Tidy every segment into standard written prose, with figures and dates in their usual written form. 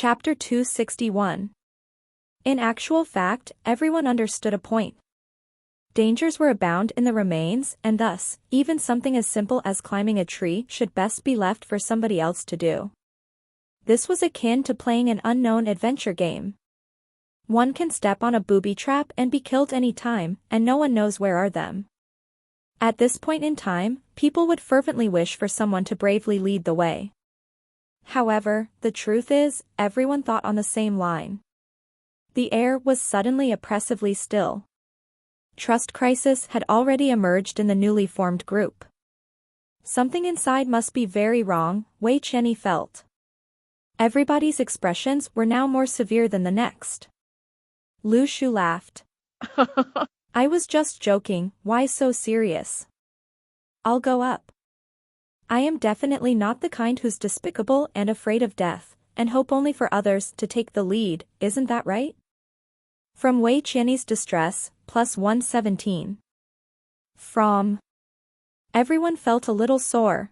Chapter 261. In actual fact, everyone understood a point. Dangers were abound in the remains, and thus, even something as simple as climbing a tree should best be left for somebody else to do. This was akin to playing an unknown adventure game. One can step on a booby trap and be killed any time, and no one knows where are them. At this point in time, people would fervently wish for someone to bravely lead the way. However, the truth is, everyone thought on the same line. The air was suddenly oppressively still. Trust crisis had already emerged in the newly formed group. Something inside must be very wrong, Wei Qianni felt. Everybody's expressions were now more severe than the next. Lu Shu laughed. I was just joking, why so serious? I'll go up. I am definitely not the kind who's despicable and afraid of death, and hope only for others to take the lead, isn't that right? From Wei Qianni's distress, plus 117. From. Everyone felt a little sore.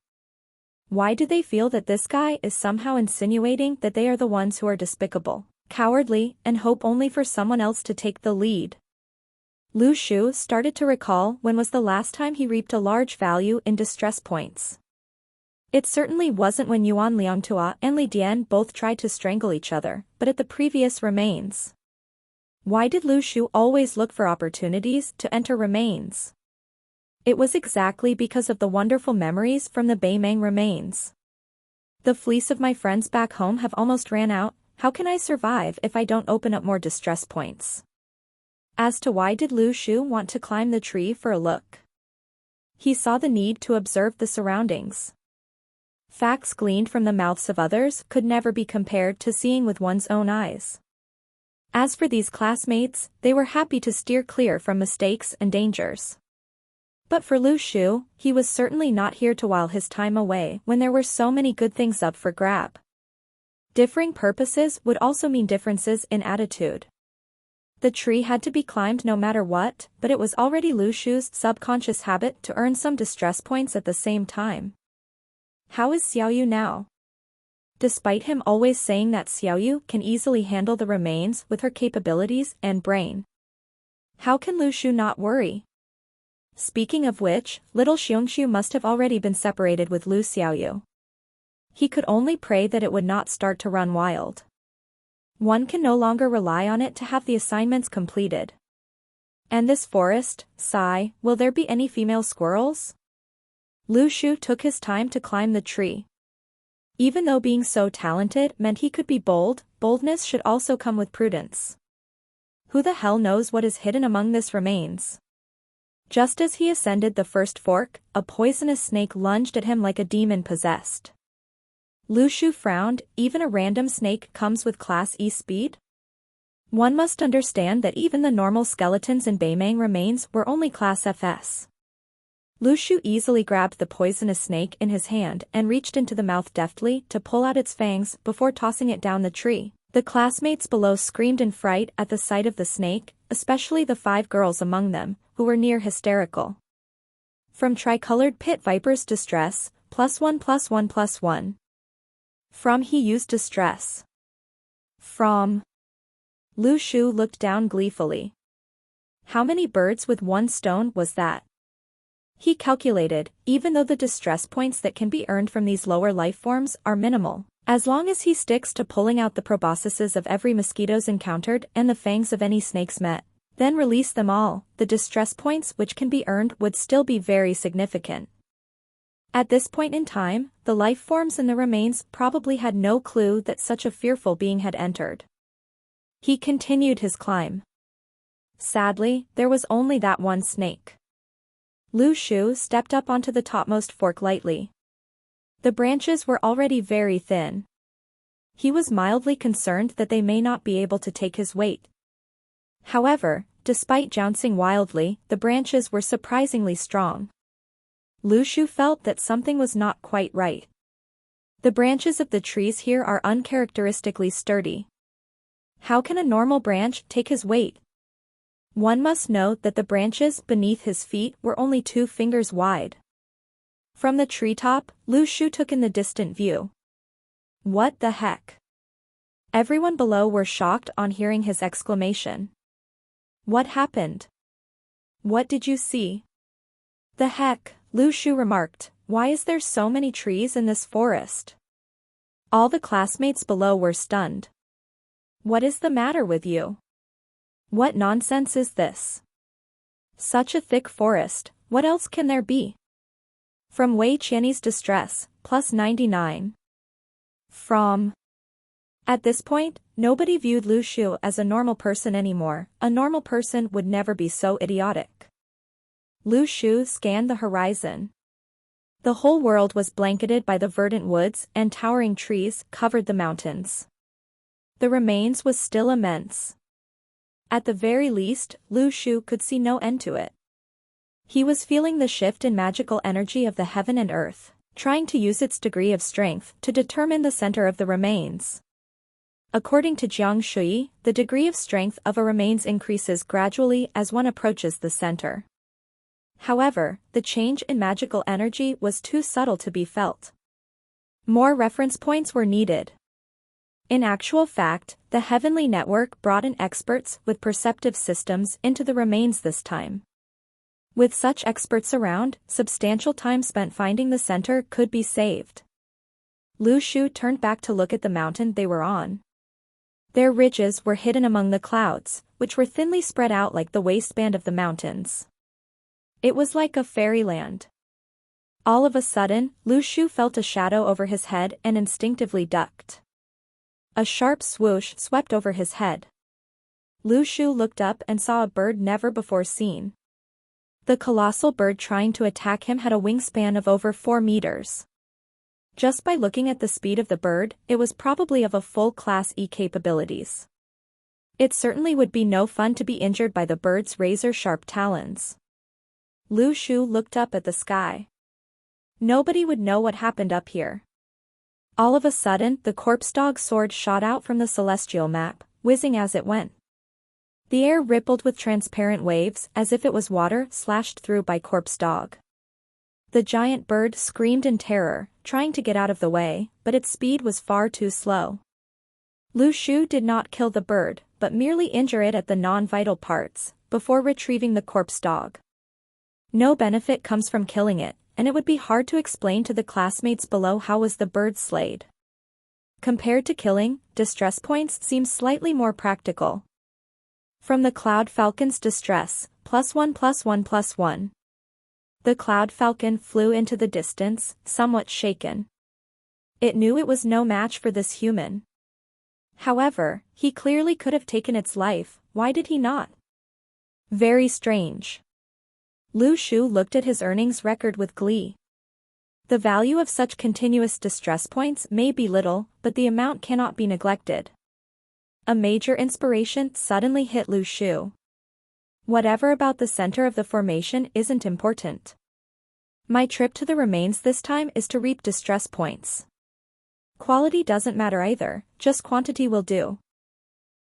Why do they feel that this guy is somehow insinuating that they are the ones who are despicable, cowardly, and hope only for someone else to take the lead? Lu Shu started to recall when was the last time he reaped a large value in distress points. It certainly wasn't when Yuan Liangtua and Li Dian both tried to strangle each other, but at the previous remains. Why did Lu Shu always look for opportunities to enter remains? It was exactly because of the wonderful memories from the Beimeng remains. The fleece of my friends back home have almost ran out, how can I survive if I don't open up more distress points? As to why did Lu Shu want to climb the tree for a look? He saw the need to observe the surroundings. Facts gleaned from the mouths of others could never be compared to seeing with one's own eyes. As for these classmates, they were happy to steer clear from mistakes and dangers. But for Lu Shu, he was certainly not here to while his time away when there were so many good things up for grab. Differing purposes would also mean differences in attitude. The tree had to be climbed no matter what, but it was already Lu Shu's subconscious habit to earn some distress points at the same time. How is Xiaoyu now? Despite him always saying that Xiaoyu can easily handle the remains with her capabilities and brain. How can Lu Shu not worry? Speaking of which, little Xiongxiu must have already been separated with Lu Xiaoyu. He could only pray that it would not start to run wild. One can no longer rely on it to have the assignments completed. And this forest, sigh, will there be any female squirrels? Lu Shu took his time to climb the tree. Even though being so talented meant he could be bold, boldness should also come with prudence. Who the hell knows what is hidden among this remains? Just as he ascended the first fork, a poisonous snake lunged at him like a demon possessed. Lu Shu frowned, even a random snake comes with Class E speed? One must understand that even the normal skeletons in Beimeng remains were only Class FS. Lu Shu easily grabbed the poisonous snake in his hand and reached into the mouth deftly to pull out its fangs before tossing it down the tree. The classmates below screamed in fright at the sight of the snake, especially the 5 girls among them, who were near hysterical. From tricolored pit viper's distress, +1+1+1. From he used distress. From. Lu Shu looked down gleefully. How many birds with 1 stone was that? He calculated, even though the distress points that can be earned from these lower life forms are minimal, as long as he sticks to pulling out the proboscises of every mosquitoes encountered and the fangs of any snakes met, then release them all, the distress points which can be earned would still be very significant. At this point in time, the life forms in the remains probably had no clue that such a fearful being had entered. He continued his climb. Sadly, there was only that one snake. Lu Shu stepped up onto the topmost fork lightly. The branches were already very thin. He was mildly concerned that they may not be able to take his weight. However, despite jouncing wildly, the branches were surprisingly strong. Lu Shu felt that something was not quite right. The branches of the trees here are uncharacteristically sturdy. How can a normal branch take his weight? One must note that the branches beneath his feet were only 2 fingers wide. From the treetop, Lu Shu took in the distant view. What the heck? Everyone below were shocked on hearing his exclamation. What happened? What did you see? The heck, Lu Shu remarked, why is there so many trees in this forest? All the classmates below were stunned. What is the matter with you? What nonsense is this? Such a thick forest, what else can there be? From Wei Qianni's distress, +99. From. At this point, nobody viewed Lu Shu as a normal person anymore. A normal person would never be so idiotic. Lu Shu scanned the horizon. The whole world was blanketed by the verdant woods, and towering trees covered the mountains. The remains was still immense. At the very least, Lu Shu could see no end to it. He was feeling the shift in magical energy of the heaven and earth, trying to use its degree of strength to determine the center of the remains. According to Jiang Shui, the degree of strength of a remains increases gradually as one approaches the center. However, the change in magical energy was too subtle to be felt. More reference points were needed. In actual fact, the Heavenly Network brought in experts with perceptive systems into the remains this time. With such experts around, substantial time spent finding the center could be saved. Lu Shu turned back to look at the mountain they were on. Their ridges were hidden among the clouds, which were thinly spread out like the waistband of the mountains. It was like a fairyland. All of a sudden, Lu Shu felt a shadow over his head and instinctively ducked. A sharp swoosh swept over his head. Lu Shu looked up and saw a bird never before seen. The colossal bird trying to attack him had a wingspan of over 4 meters. Just by looking at the speed of the bird, it was probably of a full Class E capabilities. It certainly would be no fun to be injured by the bird's razor-sharp talons. Lu Shu looked up at the sky. Nobody would know what happened up here. All of a sudden, the corpse dog sword shot out from the celestial map, whizzing as it went. The air rippled with transparent waves as if it was water slashed through by corpse dog. The giant bird screamed in terror, trying to get out of the way, but its speed was far too slow. Lu Shu did not kill the bird, but merely injure it at the non-vital parts, before retrieving the corpse dog. No benefit comes from killing it, and it would be hard to explain to the classmates below how was the bird slayed. Compared to killing, distress points seem slightly more practical. From the Cloud Falcon's distress, +1+1+1. The Cloud Falcon flew into the distance, somewhat shaken. It knew it was no match for this human. However, he clearly could have taken its life, why did he not? Very strange. Lu Shu looked at his earnings record with glee. The value of such continuous distress points may be little, but the amount cannot be neglected. A major inspiration suddenly hit Lu Shu. Whatever about the center of the formation isn't important. My trip to the remains this time is to reap distress points. Quality doesn't matter either, just quantity will do.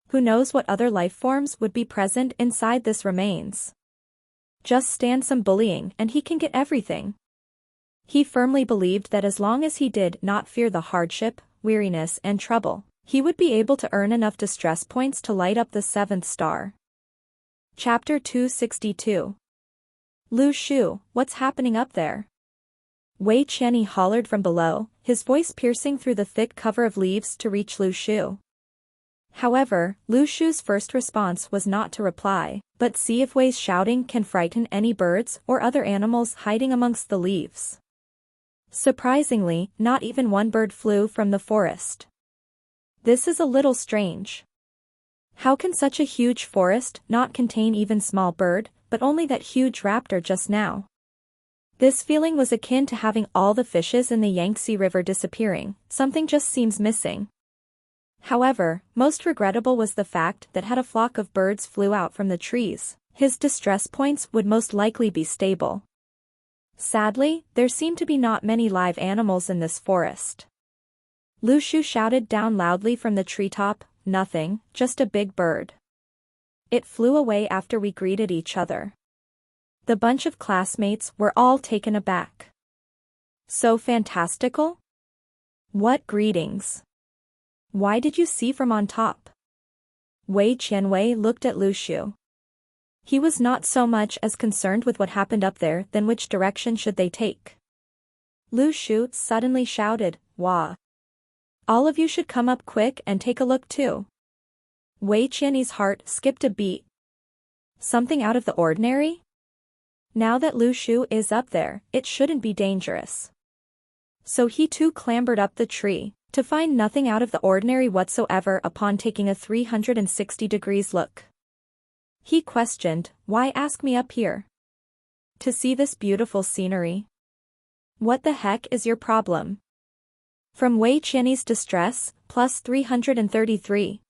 Who knows what other life forms would be present inside this remains? Just stand some bullying and he can get everything. He firmly believed that as long as he did not fear the hardship, weariness and trouble, he would be able to earn enough distress points to light up the 7th star. Chapter 262. Lu Shu, what's happening up there? Wei Qianni hollered from below, his voice piercing through the thick cover of leaves to reach Lu Shu. However, Lu Shu's first response was not to reply, but see if Wei's shouting can frighten any birds or other animals hiding amongst the leaves. Surprisingly, not even one bird flew from the forest. This is a little strange. How can such a huge forest not contain even small bird, but only that huge raptor just now? This feeling was akin to having all the fishes in the Yangtze River disappearing, something just seems missing. However, most regrettable was the fact that had a flock of birds flew out from the trees, his distress points would most likely be stable. Sadly, there seemed to be not many live animals in this forest. Lu Shu shouted down loudly from the treetop, "Nothing, just a big bird." It flew away after we greeted each other. The bunch of classmates were all taken aback. So fantastical? What greetings? Why did you see from on top? Wei Qianwei looked at Lu Shu. He was not so much as concerned with what happened up there than which direction should they take. Lu Shu suddenly shouted, "Wah! All of you should come up quick and take a look too." Wei Qianyi's heart skipped a beat. Something out of the ordinary? Now that Lu Shu is up there, it shouldn't be dangerous. So he too clambered up the tree, to find nothing out of the ordinary whatsoever upon taking a 360 degrees look. He questioned, "Why ask me up here? To see this beautiful scenery? What the heck is your problem?" From Wei Qianyi's distress, plus 333.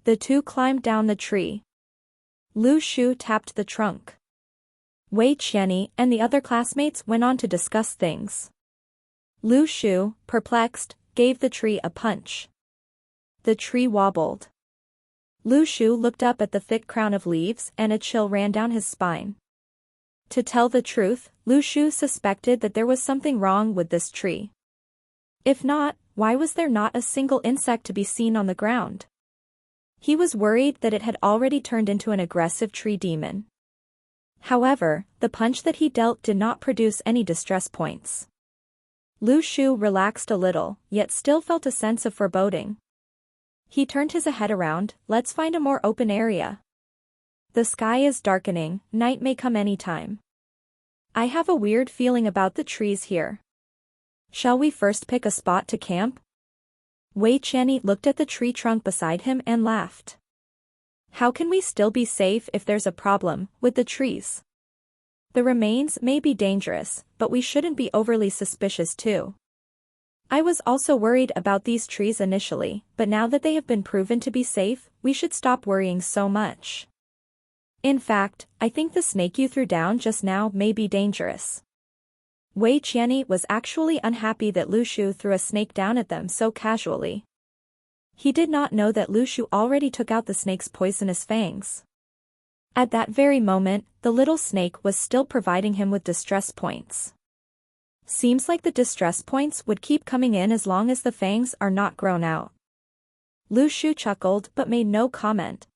The two climbed down the tree. Lu Shu tapped the trunk. Wei Qianyi and the other classmates went on to discuss things. Lu Shu, perplexed, gave the tree a punch. The tree wobbled. Lu Shu looked up at the thick crown of leaves and a chill ran down his spine. To tell the truth, Lu Shu suspected that there was something wrong with this tree. If not, why was there not a single insect to be seen on the ground? He was worried that it had already turned into an aggressive tree demon. However, the punch that he dealt did not produce any distress points. Lu Shu relaxed a little, yet still felt a sense of foreboding. He turned his head around. "Let's find a more open area. The sky is darkening, night may come any time. I have a weird feeling about the trees here. Shall we first pick a spot to camp?" Wei Qianyi looked at the tree trunk beside him and laughed. "How can we still be safe if there's a problem with the trees? The remains may be dangerous, but we shouldn't be overly suspicious too. I was also worried about these trees initially, but now that they have been proven to be safe, we should stop worrying so much. In fact, I think the snake you threw down just now may be dangerous." Wei Qianyi was actually unhappy that Lu Shu threw a snake down at them so casually. He did not know that Lu Shu already took out the snake's poisonous fangs. At that very moment, the little snake was still providing him with distress points. Seems like the distress points would keep coming in as long as the fangs are not grown out. Lu Shu chuckled but made no comment.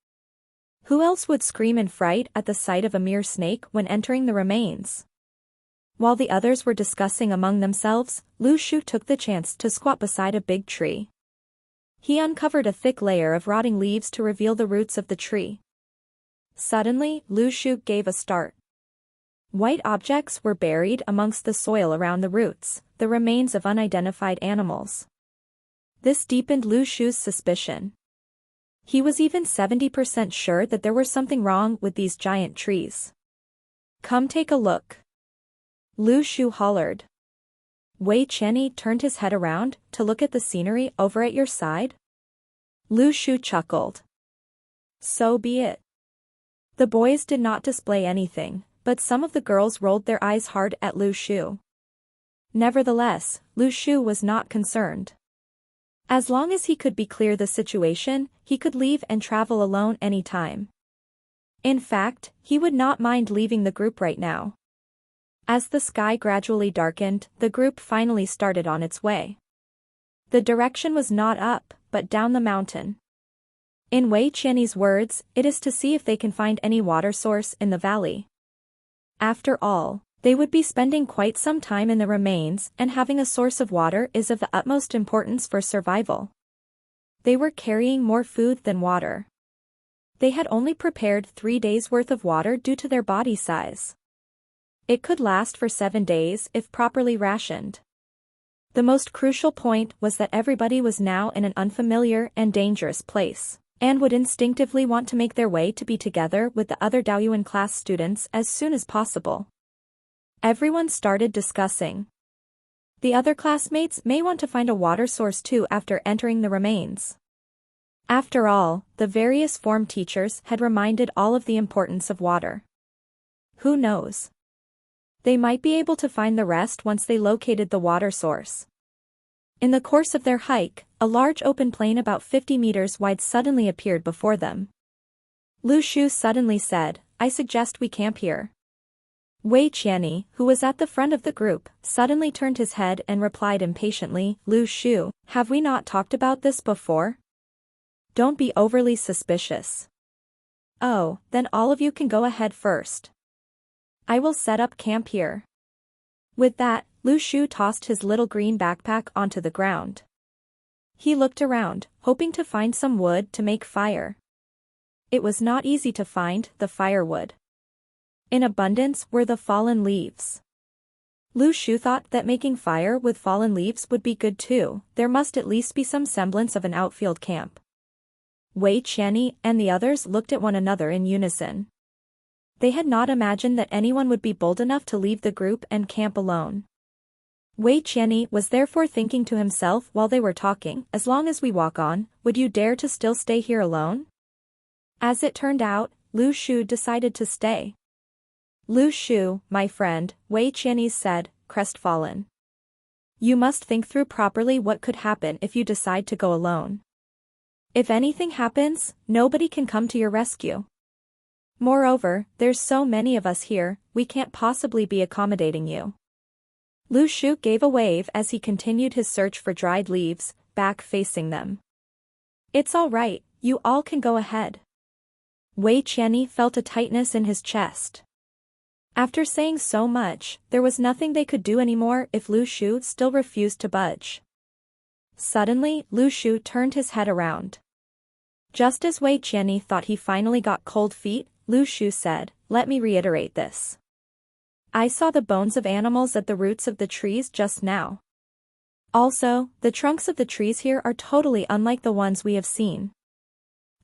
Who else would scream in fright at the sight of a mere snake when entering the remains? While the others were discussing among themselves, Lu Shu took the chance to squat beside a big tree. He uncovered a thick layer of rotting leaves to reveal the roots of the tree. Suddenly, Lu Shu gave a start. White objects were buried amongst the soil around the roots, the remains of unidentified animals. This deepened Lu Shu's suspicion. He was even 70% sure that there was something wrong with these giant trees. "Come take a look," Lu Shu hollered. Wei Qianyi turned his head around to look at the scenery over at your side. Lu Shu chuckled. "So be it." The boys did not display anything, but some of the girls rolled their eyes hard at Lu Shu. Nevertheless, Lu Shu was not concerned. As long as he could be clear the situation, he could leave and travel alone any time. In fact, he would not mind leaving the group right now. As the sky gradually darkened, the group finally started on its way. The direction was not up, but down the mountain. In Wei Qianyi's words, it is to see if they can find any water source in the valley. After all, they would be spending quite some time in the remains, and having a source of water is of the utmost importance for survival. They were carrying more food than water. They had only prepared 3 days' worth of water due to their body size. It could last for 7 days if properly rationed. The most crucial point was that everybody was now in an unfamiliar and dangerous place, and would instinctively want to make their way to be together with the other Daoyuan class students as soon as possible. Everyone started discussing. The other classmates may want to find a water source too after entering the remains. After all, the various form teachers had reminded all of the importance of water. Who knows? They might be able to find the rest once they located the water source. In the course of their hike, a large open plain about 50 meters wide suddenly appeared before them. Lu Shu suddenly said, "I suggest we camp here." Wei Qianni, who was at the front of the group, suddenly turned his head and replied impatiently, Lu Shu, have we not talked about this before? Don't be overly suspicious. Oh, then all of you can go ahead first. I will set up camp here. With that, Lu Shu tossed his little green backpack onto the ground. He looked around, hoping to find some wood to make fire. It was not easy to find the firewood. In abundance were the fallen leaves. Lu Shu thought that making fire with fallen leaves would be good too. There must at least be some semblance of an outfield camp. Wei Qianni and the others looked at one another in unison. They had not imagined that anyone would be bold enough to leave the group and camp alone. Wei Qianni was therefore thinking to himself while they were talking, as long as we walk on, would you dare to still stay here alone? As it turned out, Lu Shu decided to stay. Lu Shu, my friend, Wei Qianni said, crestfallen. You must think through properly what could happen if you decide to go alone. If anything happens, nobody can come to your rescue. Moreover, there's so many of us here, we can't possibly be accommodating you. Lu Shu gave a wave as he continued his search for dried leaves, back facing them. It's all right, you all can go ahead. Wei Qianni felt a tightness in his chest. After saying so much, there was nothing they could do anymore if Lu Shu still refused to budge. Suddenly, Lu Shu turned his head around. Just as Wei Qianni thought he finally got cold feet, Lu Shu said, let me reiterate this. I saw the bones of animals at the roots of the trees just now. Also, the trunks of the trees here are totally unlike the ones we have seen.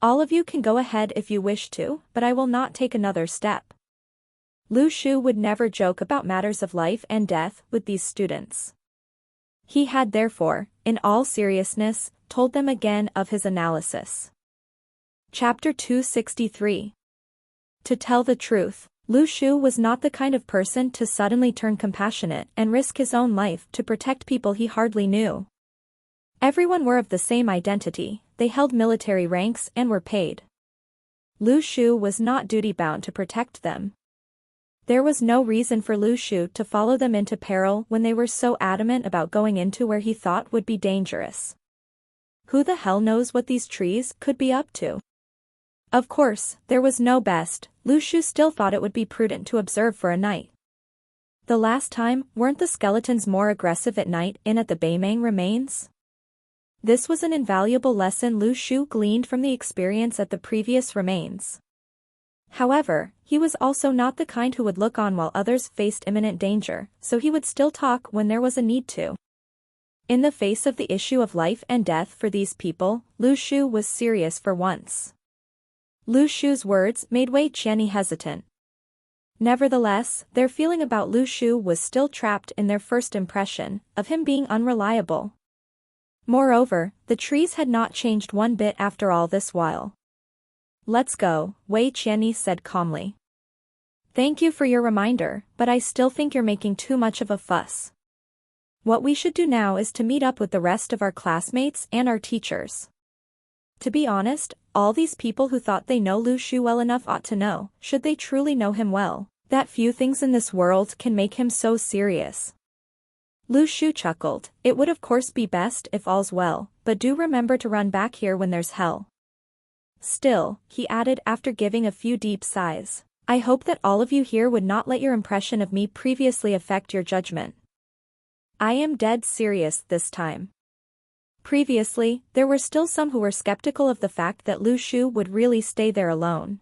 All of you can go ahead if you wish to, but I will not take another step. Lu Shu would never joke about matters of life and death with these students. He had therefore, in all seriousness, told them again of his analysis. Chapter 263. To tell the truth, Lu Shu was not the kind of person to suddenly turn compassionate and risk his own life to protect people he hardly knew. Everyone were of the same identity, they held military ranks and were paid. Lu Shu was not duty-bound to protect them. There was no reason for Lu Shu to follow them into peril when they were so adamant about going into where he thought would be dangerous. Who the hell knows what these trees could be up to? Of course, there was no best, Lu Shu still thought it would be prudent to observe for a night. The last time, weren't the skeletons more aggressive at night in at the Beimang remains? This was an invaluable lesson Lu Shu gleaned from the experience at the previous remains. However, he was also not the kind who would look on while others faced imminent danger, so he would still talk when there was a need to. In the face of the issue of life and death for these people, Lu Shu was serious for once. Lu Shu's words made Wei Qianni hesitant. Nevertheless, their feeling about Lu Shu was still trapped in their first impression, of him being unreliable. Moreover, the trees had not changed one bit after all this while. Let's go, Wei Qianni said calmly. Thank you for your reminder, but I still think you're making too much of a fuss. What we should do now is to meet up with the rest of our classmates and our teachers. To be honest, all these people who thought they know Lu Shu well enough ought to know, should they truly know him well, that few things in this world can make him so serious. Lu Shu chuckled, it would of course be best if all's well, but do remember to run back here when there's hell. Still, he added after giving a few deep sighs, I hope that all of you here would not let your impression of me previously affect your judgment. I am dead serious this time. Previously, there were still some who were skeptical of the fact that Lu Shu would really stay there alone.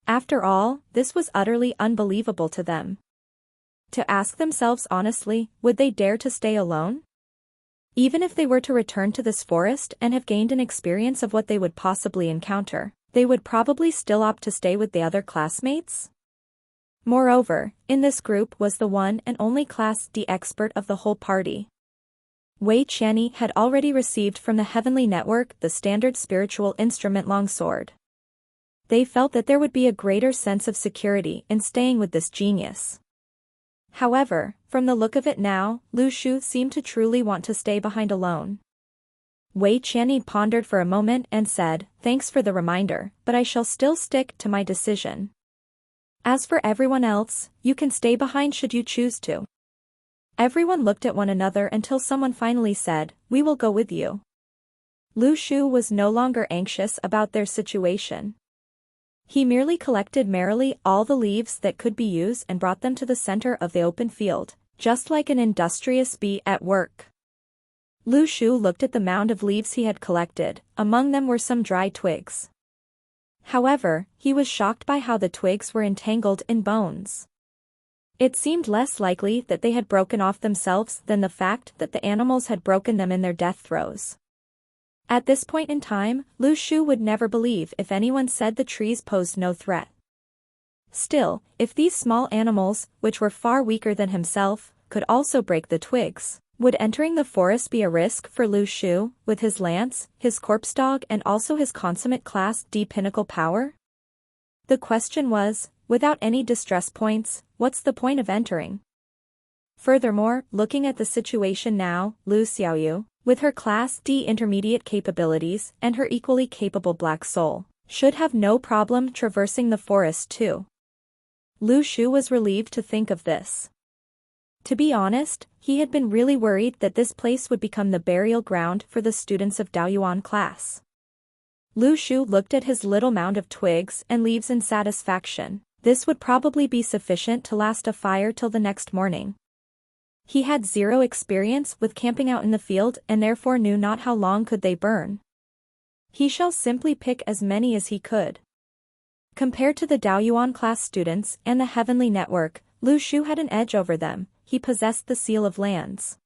After all, this was utterly unbelievable to them. To ask themselves honestly, would they dare to stay alone? Even if they were to return to this forest and have gained an experience of what they would possibly encounter, they would probably still opt to stay with the other classmates. Moreover, in this group was the one and only Class D expert of the whole party. Wei Qianni had already received from the Heavenly Network the standard spiritual instrument longsword. They felt that there would be a greater sense of security in staying with this genius. However, from the look of it now, Lu Shu seemed to truly want to stay behind alone. Wei Qianni pondered for a moment and said, thanks for the reminder, but I shall still stick to my decision. As for everyone else, you can stay behind should you choose to. Everyone looked at one another until someone finally said, "We will go with you." Lu Shu was no longer anxious about their situation. He merely collected merrily all the leaves that could be used and brought them to the center of the open field, just like an industrious bee at work. Lu Shu looked at the mound of leaves he had collected. Among them were some dry twigs. However, he was shocked by how the twigs were entangled in bones. It seemed less likely that they had broken off themselves than the fact that the animals had broken them in their death throes. At this point in time, Lu Shu would never believe if anyone said the trees posed no threat. Still, if these small animals, which were far weaker than himself, could also break the twigs, would entering the forest be a risk for Lu Shu, with his lance, his corpse dog and also his consummate Class D pinnacle power? The question was, without any distress points, what's the point of entering? Furthermore, looking at the situation now, Lu Xiaoyu, with her Class D intermediate capabilities and her equally capable black soul, should have no problem traversing the forest too. Lu Shu was relieved to think of this. To be honest, he had been really worried that this place would become the burial ground for the students of Daoyuan class. Lu Shu looked at his little mound of twigs and leaves in satisfaction. This would probably be sufficient to last a fire till the next morning. He had zero experience with camping out in the field and therefore knew not how long could they burn. He shall simply pick as many as he could. Compared to the Daoyuan class students and the Heavenly Network, Lu Shu had an edge over them. He possessed the Seal of Lands.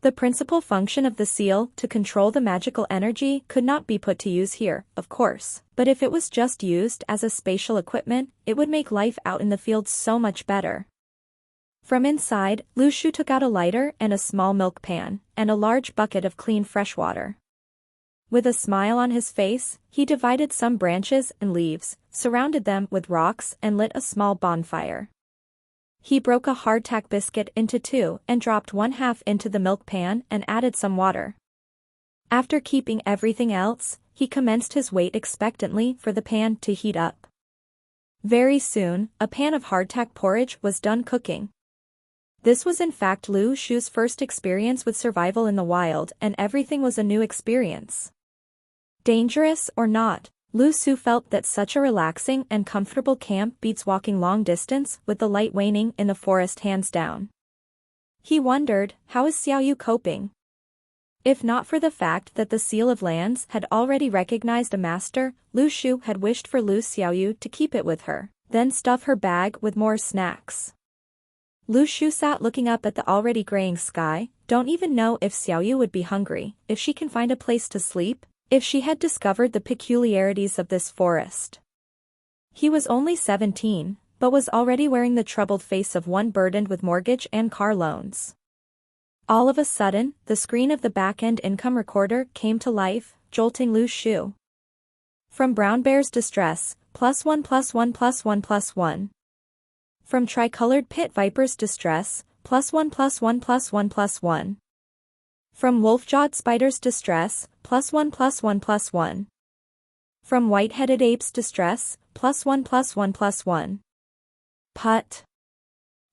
The principal function of the seal to control the magical energy could not be put to use here, of course, but if it was just used as a spatial equipment, it would make life out in the fields so much better. From inside, Lu Shu took out a lighter and a small milk pan, and a large bucket of clean fresh water. With a smile on his face, he divided some branches and leaves, surrounded them with rocks and lit a small bonfire. He broke a hardtack biscuit into two and dropped one half into the milk pan and added some water. After keeping everything else, he commenced his wait expectantly for the pan to heat up. Very soon, a pan of hardtack porridge was done cooking. This was in fact Lu Shu's first experience with survival in the wild and everything was a new experience. Dangerous or not, Lu Su felt that such a relaxing and comfortable camp beats walking long distance with the light waning in the forest hands down. He wondered, how is Xiaoyu coping? If not for the fact that the Seal of Lands had already recognized a master, Lu Shu had wished for Lu Xiaoyu to keep it with her, then stuff her bag with more snacks. Lu Shu sat looking up at the already graying sky, don't even know if Xiaoyu would be hungry, if she can find a place to sleep, if she had discovered the peculiarities of this forest. He was only 17, but was already wearing the troubled face of one burdened with mortgage and car loans. All of a sudden, the screen of the back-end income recorder came to life, jolting Lu Shu. From Brown Bear's Distress, +1 +1 +1 +1. From Tricolored Pit Viper's Distress, +1 +1 +1 +1. From Wolf-Jawed Spider's Distress, +1 +1 +1. From White-Headed Ape's Distress, +1 +1 +1. Put.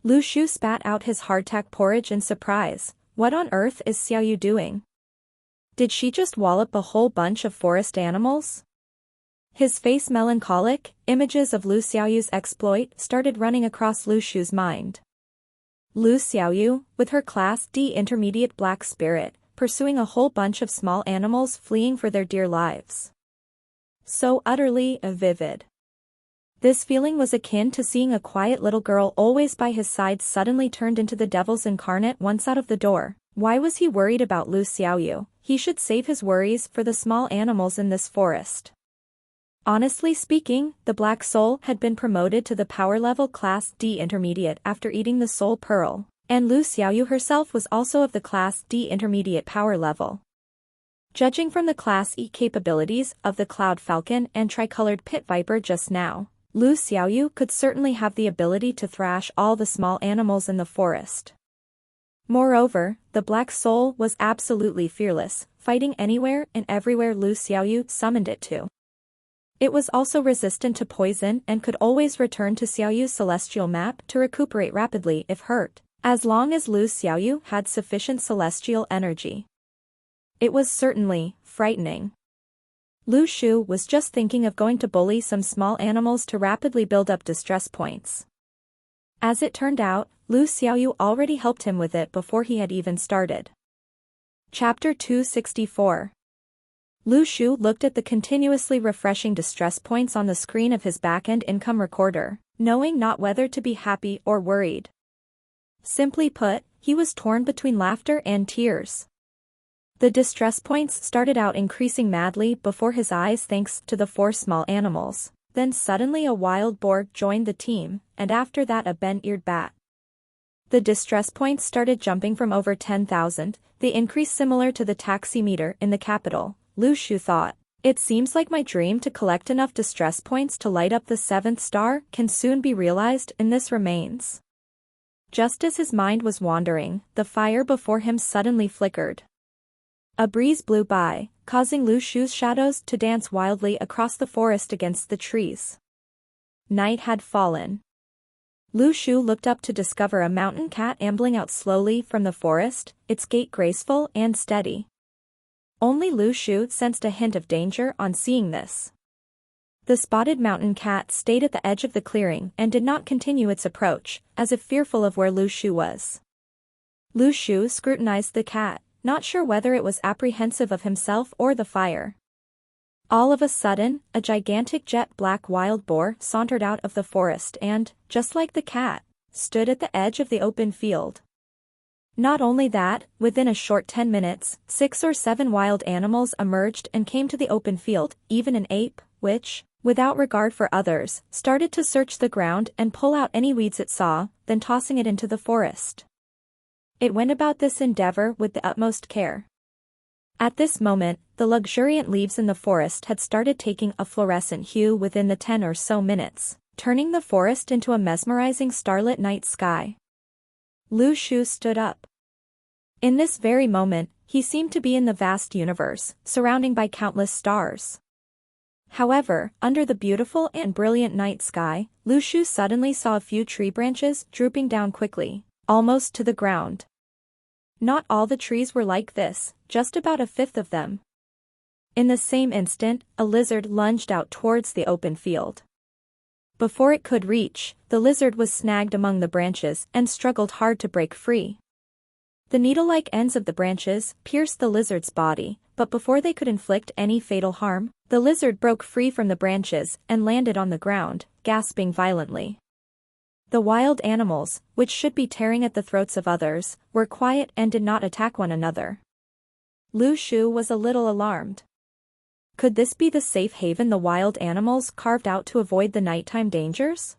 Lu Shu spat out his hardtack porridge in surprise. What on earth is Xiaoyu doing? Did she just wallop a whole bunch of forest animals? His face melancholic, images of Lu Xiaoyu's exploit started running across Lu Shu's mind. Lu Xiaoyu, with her Class D intermediate black spirit, pursuing a whole bunch of small animals fleeing for their dear lives. So utterly vivid. This feeling was akin to seeing a quiet little girl always by his side suddenly turned into the devil's incarnate once out of the door. Why was he worried about Lu Xiaoyu? He should save his worries for the small animals in this forest. Honestly speaking, the Black Soul had been promoted to the power level Class D Intermediate after eating the Soul Pearl, and Lu Xiaoyu herself was also of the Class D Intermediate power level. Judging from the Class E capabilities of the Cloud Falcon and Tricolored Pit Viper just now, Lu Xiaoyu could certainly have the ability to thrash all the small animals in the forest. Moreover, the Black Soul was absolutely fearless, fighting anywhere and everywhere Lu Xiaoyu summoned it to. It was also resistant to poison and could always return to Xiaoyu's celestial map to recuperate rapidly if hurt, as long as Lu Xiaoyu had sufficient celestial energy. It was certainly frightening. Lu Shu was just thinking of going to bully some small animals to rapidly build up distress points. As it turned out, Lu Xiaoyu already helped him with it before he had even started. Chapter 264. Lu Shu looked at the continuously refreshing distress points on the screen of his back-end income recorder, knowing not whether to be happy or worried. Simply put, he was torn between laughter and tears. The distress points started out increasing madly before his eyes thanks to the 4 small animals, then suddenly a wild boar joined the team, and after that a bent-eared bat. The distress points started jumping from over 10,000, the increase similar to the taxi meter in the capital. Lu Shu thought, "It seems like my dream to collect enough distress points to light up the 7th star can soon be realized in this remains." Just as his mind was wandering, the fire before him suddenly flickered. A breeze blew by, causing Lu Shu's shadows to dance wildly across the forest against the trees. Night had fallen. Lu Shu looked up to discover a mountain cat ambling out slowly from the forest, its gait graceful and steady. Only Lu Shu sensed a hint of danger on seeing this. The spotted mountain cat stayed at the edge of the clearing and did not continue its approach, as if fearful of where Lu Shu was. Lu Shu scrutinized the cat, not sure whether it was apprehensive of himself or the fire. All of a sudden, a gigantic jet-black wild boar sauntered out of the forest and, just like the cat, stood at the edge of the open field. Not only that, within a short 10 minutes, 6 or 7 wild animals emerged and came to the open field, even an ape, which, without regard for others, started to search the ground and pull out any weeds it saw, then tossing it into the forest. It went about this endeavor with the utmost care. At this moment, the luxuriant leaves in the forest had started taking a fluorescent hue within the 10 or so minutes, turning the forest into a mesmerizing starlit night sky. Lu Shu stood up. In this very moment, he seemed to be in the vast universe, surrounded by countless stars. However, under the beautiful and brilliant night sky, Lu Shu suddenly saw a few tree branches drooping down quickly, almost to the ground. Not all the trees were like this, just about a fifth of them. In the same instant, a lizard lunged out towards the open field. Before it could reach, the lizard was snagged among the branches and struggled hard to break free. The needle-like ends of the branches pierced the lizard's body, but before they could inflict any fatal harm, the lizard broke free from the branches and landed on the ground, gasping violently. The wild animals, which should be tearing at the throats of others, were quiet and did not attack one another. Lu Shu was a little alarmed. Could this be the safe haven the wild animals carved out to avoid the nighttime dangers?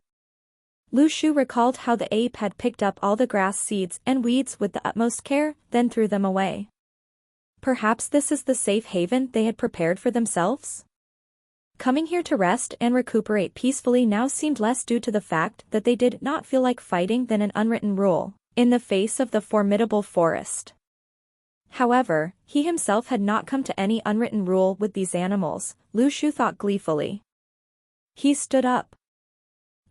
Lu Shu recalled how the ape had picked up all the grass seeds and weeds with the utmost care, then threw them away. Perhaps this is the safe haven they had prepared for themselves? Coming here to rest and recuperate peacefully now seemed less due to the fact that they did not feel like fighting than an unwritten rule, in the face of the formidable forest. However, he himself had not come to any unwritten rule with these animals, Lu Shu thought gleefully. He stood up.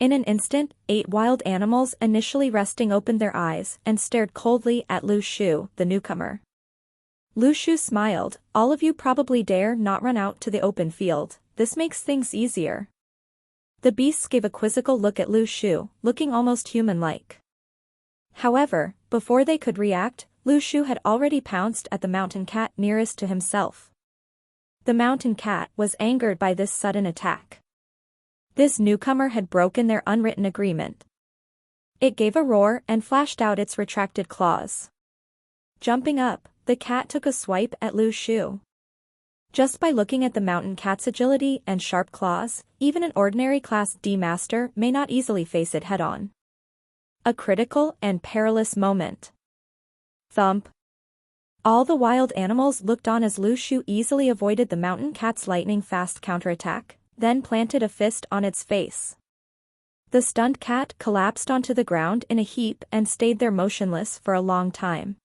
In an instant, 8 wild animals initially resting opened their eyes and stared coldly at Lu Shu, the newcomer. Lu Shu smiled, "All of you probably dare not run out to the open field. This makes things easier." The beasts gave a quizzical look at Lu Shu, looking almost human-like. However, before they could react, Lu Shu had already pounced at the mountain cat nearest to himself. The mountain cat was angered by this sudden attack. This newcomer had broken their unwritten agreement. It gave a roar and flashed out its retracted claws. Jumping up, the cat took a swipe at Lu Shu. Just by looking at the mountain cat's agility and sharp claws, even an ordinary Class D master may not easily face it head-on. A critical and perilous moment. Thump. All the wild animals looked on as Lu Shu easily avoided the mountain cat's lightning-fast counterattack, then planted a fist on its face. The stunned cat collapsed onto the ground in a heap and stayed there motionless for a long time.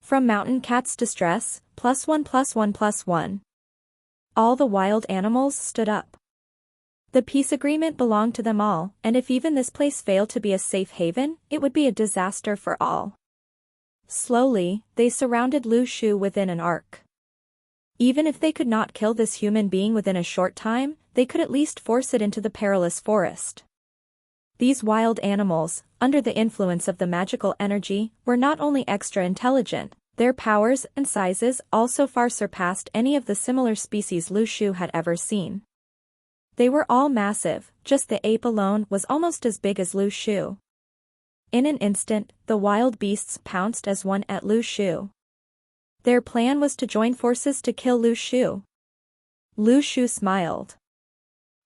From mountain cat's distress, +1 +1 +1. All the wild animals stood up. The peace agreement belonged to them all, and if even this place failed to be a safe haven, it would be a disaster for all. Slowly, they surrounded Lu Shu within an arc. Even if they could not kill this human being within a short time, they could at least force it into the perilous forest. These wild animals, under the influence of the magical energy, were not only extra intelligent, their powers and sizes also far surpassed any of the similar species Lu Shu had ever seen. They were all massive, just the ape alone was almost as big as Lu Shu. In an instant, the wild beasts pounced as one at Lu Shu. Their plan was to join forces to kill Lu Shu. Lu Shu smiled.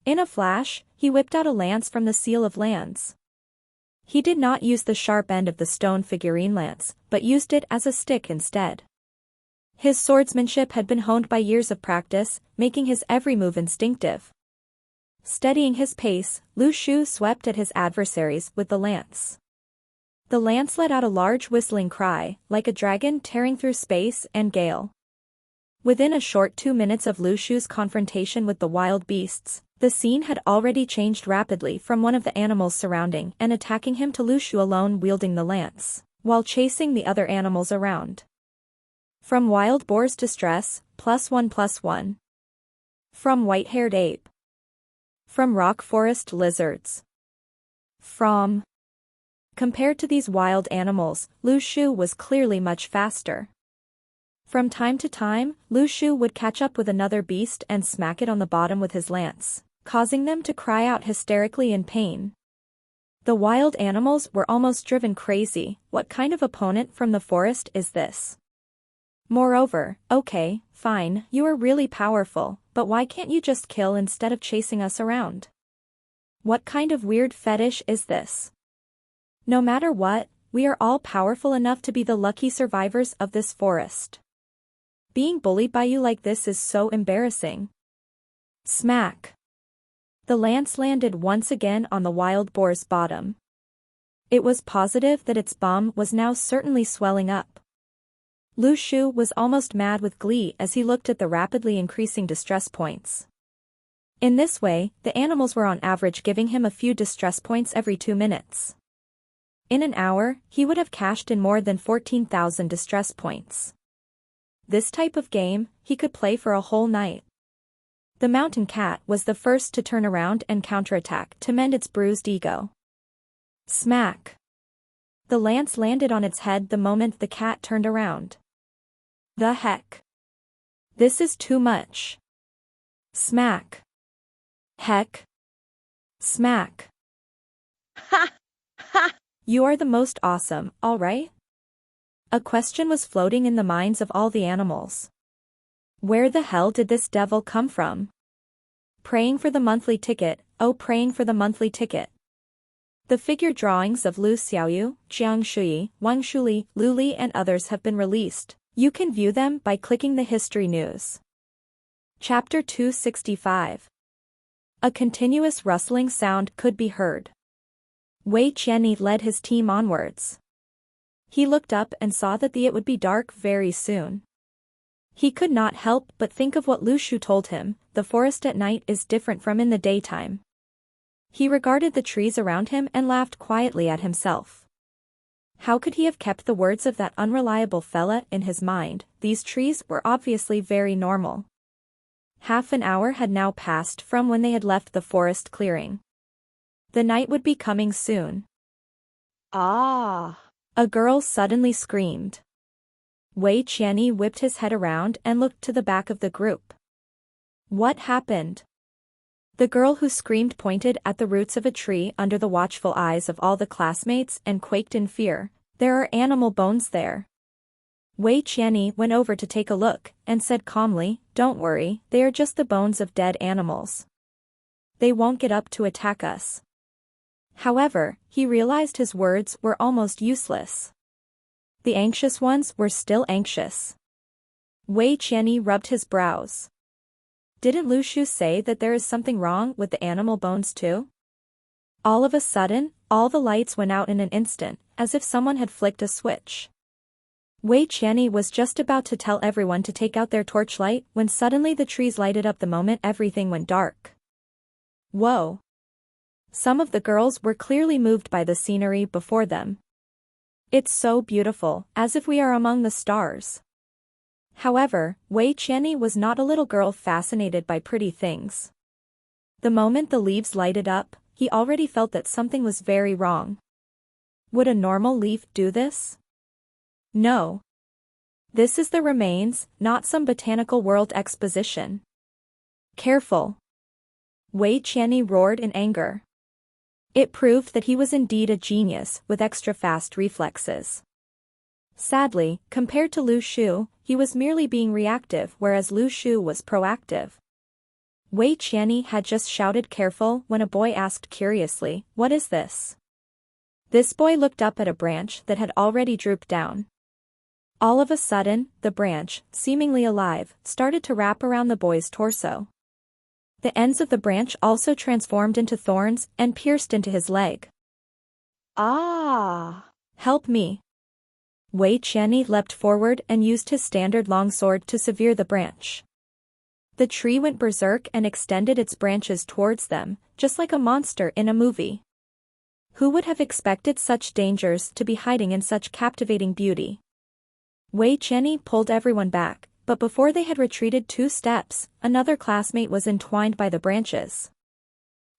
In a flash, he whipped out a lance from the seal of lands. He did not use the sharp end of the stone figurine lance, but used it as a stick instead. His swordsmanship had been honed by years of practice, making his every move instinctive. Steadying his pace, Lu Shu swept at his adversaries with the lance. The lance let out a large whistling cry, like a dragon tearing through space and gale. Within a short 2 minutes of Lu Shu's confrontation with the wild beasts, the scene had already changed rapidly from one of the animals surrounding and attacking him to Lu Shu alone wielding the lance, while chasing the other animals around. From wild boar's distress, +1/+1. From white-haired ape. From rock forest lizards. From. Compared to these wild animals, Lu Shu was clearly much faster. From time to time, Lu Shu would catch up with another beast and smack it on the bottom with his lance, causing them to cry out hysterically in pain. The wild animals were almost driven crazy. What kind of opponent from the forest is this? Moreover, okay, fine, you are really powerful, but why can't you just kill instead of chasing us around? What kind of weird fetish is this? No matter what, we are all powerful enough to be the lucky survivors of this forest. Being bullied by you like this is so embarrassing. Smack. The lance landed once again on the wild boar's bottom. It was positive that its bum was now certainly swelling up. Lu Shu was almost mad with glee as he looked at the rapidly increasing distress points. In this way, the animals were on average giving him a few distress points every 2 minutes. In an hour, he would have cashed in more than 14,000 distress points. This type of game, he could play for a whole night. The mountain cat was the first to turn around and counterattack to mend its bruised ego. Smack. The lance landed on its head the moment the cat turned around. The heck? This is too much. Smack. Heck. Smack. Ha! Ha! You are the most awesome, all right? A question was floating in the minds of all the animals. Where the hell did this devil come from? Praying for the monthly ticket, oh praying for the monthly ticket. The figure drawings of Lu Xiaoyu, Jiang Shui, Wang Shuli, Lu Li and others have been released. You can view them by clicking the History News. Chapter 265. A continuous rustling sound could be heard. Wei Qianni led his team onwards. He looked up and saw that it would be dark very soon. He could not help but think of what Lu Shu told him, the forest at night is different from in the daytime. He regarded the trees around him and laughed quietly at himself. How could he have kept the words of that unreliable fella in his mind? These trees were obviously very normal. Half an hour had now passed from when they had left the forest clearing. The night would be coming soon. Ah! A girl suddenly screamed. Wei Qianni whipped his head around and looked to the back of the group. What happened? The girl who screamed pointed at the roots of a tree under the watchful eyes of all the classmates and quaked in fear. There are animal bones there. Wei Qianni went over to take a look and said calmly, don't worry, they are just the bones of dead animals. They won't get up to attack us. However, he realized his words were almost useless. The anxious ones were still anxious. Wei Qianni rubbed his brows. Didn't Lu Shu say that there is something wrong with the animal bones too? All of a sudden, all the lights went out in an instant, as if someone had flicked a switch. Wei Qianni was just about to tell everyone to take out their torchlight when suddenly the trees lighted up the moment everything went dark. Whoa! Some of the girls were clearly moved by the scenery before them. It's so beautiful, as if we are among the stars. However, Wei Qianni was not a little girl fascinated by pretty things. The moment the leaves lighted up, he already felt that something was very wrong. Would a normal leaf do this? No. This is the remains, not some botanical world exposition. Careful! Wei Qianni roared in anger. It proved that he was indeed a genius with extra fast reflexes. Sadly, compared to Lu Shu, he was merely being reactive whereas Lu Shu was proactive. Wei Qianni had just shouted careful when a boy asked curiously, "What is this?" This boy looked up at a branch that had already drooped down. All of a sudden, the branch, seemingly alive, started to wrap around the boy's torso. The ends of the branch also transformed into thorns and pierced into his leg. Ah! Help me! Wei Qianni leapt forward and used his standard longsword to sever the branch. The tree went berserk and extended its branches towards them, just like a monster in a movie. Who would have expected such dangers to be hiding in such captivating beauty? Wei Qianni pulled everyone back. But before they had retreated 2 steps, another classmate was entwined by the branches.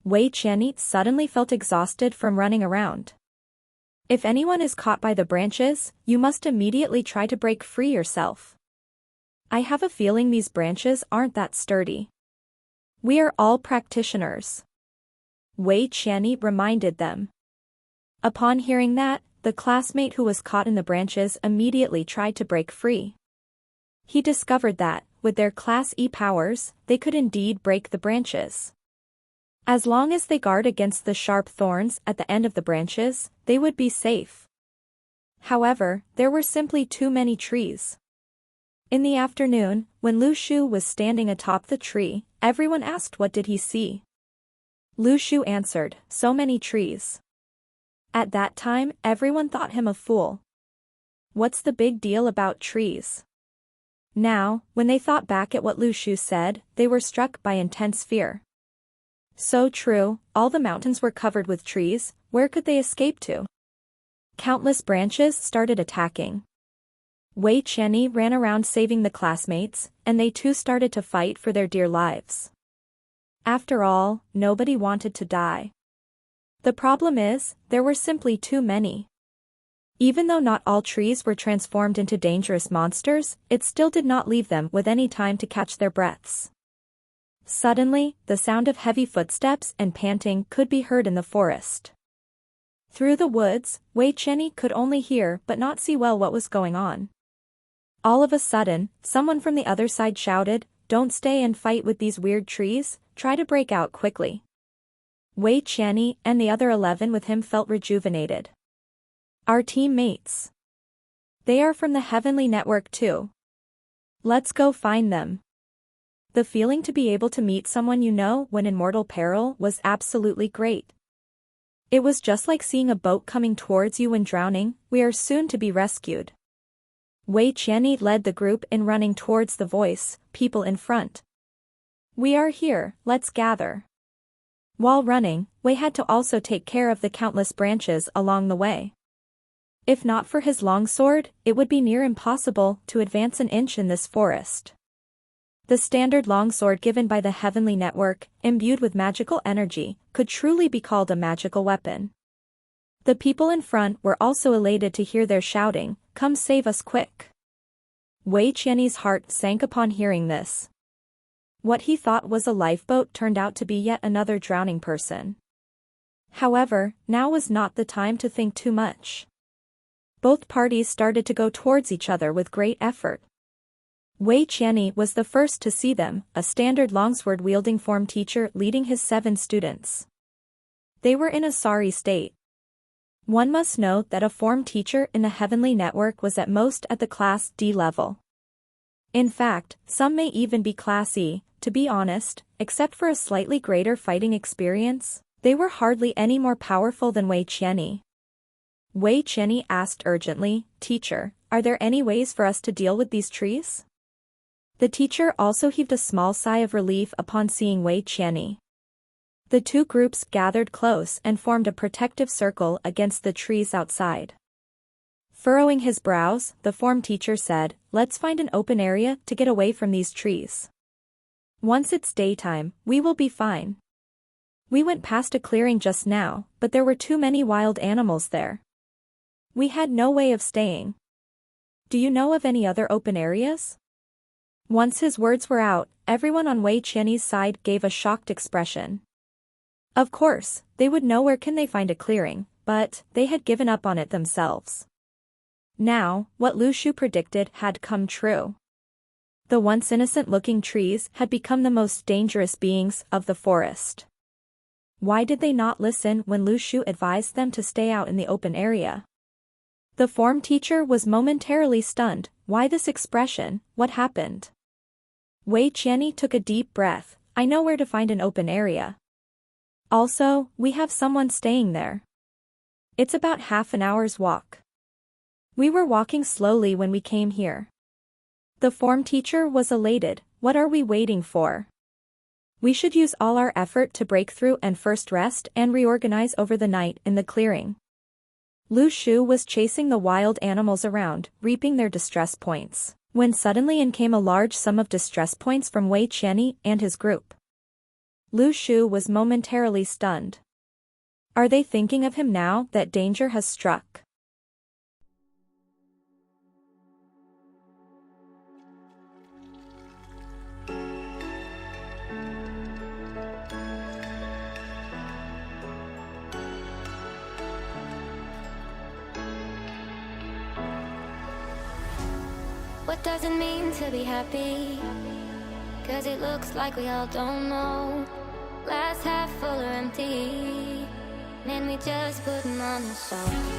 Wei Qianni suddenly felt exhausted from running around. If anyone is caught by the branches, you must immediately try to break free yourself. I have a feeling these branches aren't that sturdy. We are all practitioners. Wei Qianni reminded them. Upon hearing that, the classmate who was caught in the branches immediately tried to break free. He discovered that, with their Class E powers, they could indeed break the branches. As long as they guard against the sharp thorns at the end of the branches, they would be safe. However, there were simply too many trees. In the afternoon, when Lu Shu was standing atop the tree, everyone asked what did he see. Lu Shu answered, "So many trees." At that time, everyone thought him a fool. What's the big deal about trees? Now, when they thought back at what Lu Shu said, they were struck by intense fear. So true, all the mountains were covered with trees, where could they escape to? Countless branches started attacking. Wei Qianni ran around saving the classmates, and they too started to fight for their dear lives. After all, nobody wanted to die. The problem is, there were simply too many. Even though not all trees were transformed into dangerous monsters, it still did not leave them with any time to catch their breaths. Suddenly, the sound of heavy footsteps and panting could be heard in the forest. Through the woods, Wei Qianni could only hear but not see well what was going on. All of a sudden, someone from the other side shouted, "Don't stay and fight with these weird trees, try to break out quickly." Wei Qianni and the other 11 with him felt rejuvenated. Our teammates. They are from the Heavenly Network too. Let's go find them. The feeling to be able to meet someone you know when in mortal peril was absolutely great. It was just like seeing a boat coming towards you when drowning, we are soon to be rescued. Wei Qianni led the group in running towards the voice, people in front. We are here, let's gather. While running, Wei had to also take care of the countless branches along the way. If not for his longsword, it would be near impossible to advance an inch in this forest. The standard longsword given by the Heavenly Network, imbued with magical energy, could truly be called a magical weapon. The people in front were also elated to hear their shouting, "Come save us quick." Wei Qianni's heart sank upon hearing this. What he thought was a lifeboat turned out to be yet another drowning person. However, now was not the time to think too much. Both parties started to go towards each other with great effort. Wei Qianni was the first to see them, a standard longsword-wielding form teacher leading his 7 students. They were in a sorry state. One must note that a form teacher in the Heavenly Network was at most at the Class D level. In fact, some may even be Class E, to be honest, except for a slightly greater fighting experience, they were hardly any more powerful than Wei Qianni. Wei Qianni asked urgently, "Teacher, are there any ways for us to deal with these trees?" The teacher also heaved a small sigh of relief upon seeing Wei Qianni. The two groups gathered close and formed a protective circle against the trees outside. Furrowing his brows, the form teacher said, "Let's find an open area to get away from these trees. Once it's daytime, we will be fine. We went past a clearing just now, but there were too many wild animals there. We had no way of staying. Do you know of any other open areas?" Once his words were out, everyone on Wei Qianyi's side gave a shocked expression. Of course, they would know where can they find a clearing, but they had given up on it themselves. Now, what Lu Shu predicted had come true. The once innocent-looking trees had become the most dangerous beings of the forest. Why did they not listen when Lu Shu advised them to stay out in the open area? The form teacher was momentarily stunned. Why this expression? What happened? Wei Qianyi took a deep breath. I know where to find an open area. Also, we have someone staying there. It's about half an hour's walk. We were walking slowly when we came here. The form teacher was elated. What are we waiting for? We should use all our effort to break through and first rest and reorganize over the night in the clearing. Lu Shu was chasing the wild animals around, reaping their distress points, when suddenly in came a large sum of distress points from Wei Qianyi and his group. Lu Shu was momentarily stunned. Are they thinking of him now that danger has struck? What does it mean to be happy? 'Cause it looks like we all don't know. Glass half full or empty. Man, we just putting on a show.